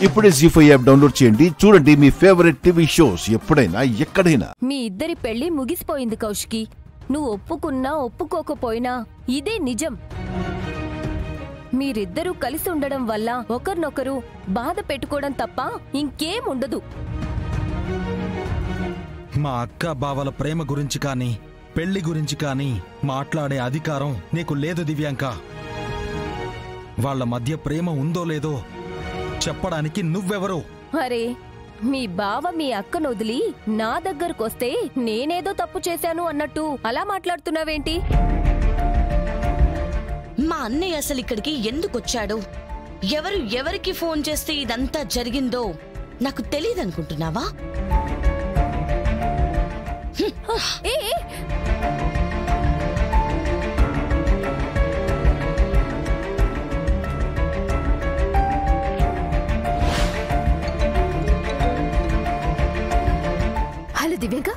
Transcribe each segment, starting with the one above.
ఇప్పుడే జీ5 app download చేయండి. చూడండి మీ ఫేవరెట్ టీవీ షోస్ ఎప్పుడైనా ఎక్కడైనా. మీ ఇద్దరి పెళ్లి ముగిసిపోయింది కౌశికి. నువ్వు ఒప్పుకున్నా ఒప్పుకోకపోయినా ఇదే నిజం. మీరిద్దరూ కలిసి ఉండడం వల్ల ఒకరినొకరు బాధ పెట్టుకోవడం తప్ప ఇంకేం ఉండదు. మా అక్క బావల ప్రేమ గురించి కానీ పెళ్లి గురించి కానీ మాట్లాడే అధికారం నీకు లేదు దివ్యాంక. వాళ్ల మధ్య ప్రేమ ఉందో లేదో చెప్పడానికి నువ్వెవరు? అరే, మీ బావ మీ అక్కను వదిలి నా దగ్గరకొస్తే నేనేదో తప్పు చేశాను అన్నట్టు అలా మాట్లాడుతున్నావేంటి? మా అన్నయ్య అసలు ఇక్కడికి ఎందుకొచ్చాడు, ఎవరు ఎవరికి ఫోన్ చేస్తే ఇదంతా జరిగిందో నాకు తెలియదనుకుంటున్నావా? హలో దివ్యాంక,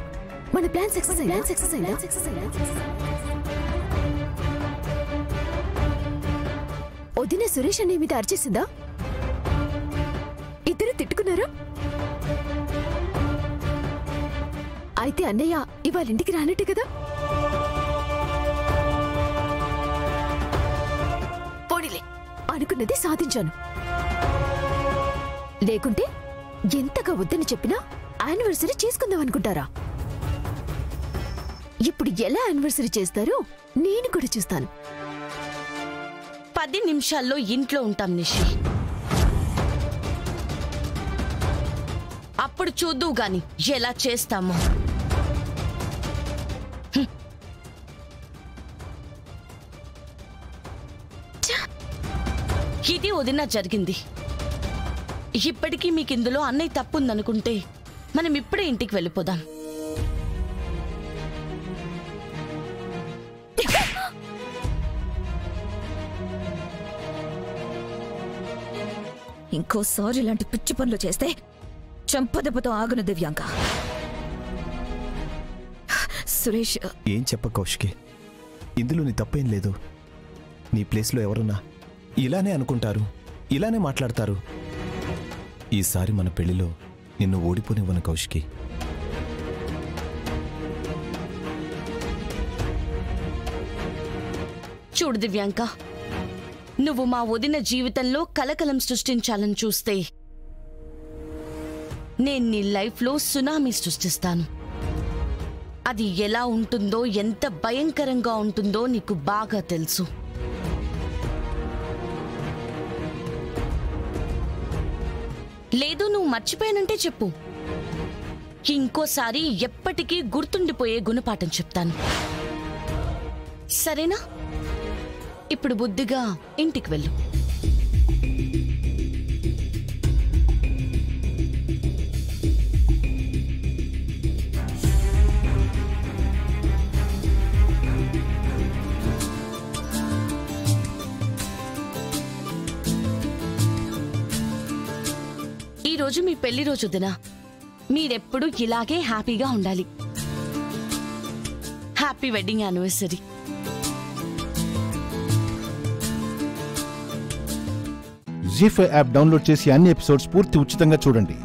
మన ప్లాన్ సక్సెస్ అయిందా? వదిన సురేష్ అనే మీద అరిచేసిందా? ఇద్దరు తిట్టుకున్నారా? అయితే అన్నయ్య ఇవాళ ఇంటికి రానట్టే కదా? పోనీలే, అనుకున్నది సాధించాను. లేకుంటే ఎంతగా వద్దని చెప్పినా యానివర్సరీ చేసుకుందాం అనుకుంటారా? ఇప్పుడు ఎలా యానివర్సరీ చేస్తారో నేను కూడా చూస్తాను. 10 నిమిషాల్లో ఇంట్లో ఉంటాం నిషి. అప్పుడు చూద్దువు గాని ఎలా చేస్తామో. ఇది వదిన జరిగింది. ఇప్పటికీ మీకిందులో అన్నయ్య తప్పుందనుకుంటే మనం ఇప్పుడే ఇంటికి వెళ్ళిపోదాం. ఇంకోసారి ఇలాంటి పిచ్చి పనులు చేస్తే చంపదెబ్బతో ఆగును దివ్యాంక. సురేష్, ఏం చెప్ప కౌశికి, ఇందులో నీ తప్పేం లేదు. నీ ప్లేస్లో ఎవరున్నా ఇలానే అనుకుంటారు, ఇలానే మాట్లాడతారు. ఈసారి మన పెళ్లిలో నిన్ను ఓడిపోనివ్వను కౌశికి. చూడు దివ్యాంక, నువ్వు మా వదిన జీవితంలో కలకలం సృష్టించాలని చూస్తే నేను నీ లైఫ్లో సునామీ సృష్టిస్తాను. అది ఎలా ఉంటుందో, ఎంత భయంకరంగా ఉంటుందో నీకు బాగా తెలుసు. లేదు నువ్వు మర్చిపోయానంటే చెప్పు, ఇంకోసారి ఎప్పటికీ గుర్తుండిపోయే గుణపాఠం చెప్తాను. సరేనా? ఇప్పుడు బుద్ధిగా ఇంటికి వెళ్ళు. ఈరోజు మీ పెళ్లి రోజు దినా. మీరెప్పుడు ఇలాగే హ్యాపీగా ఉండాలి. Happy wedding anniversary. Zee five app download చేసి అన్ని ఎపిసోడ్స్ పూర్తి ఉచితంగా చూడండి.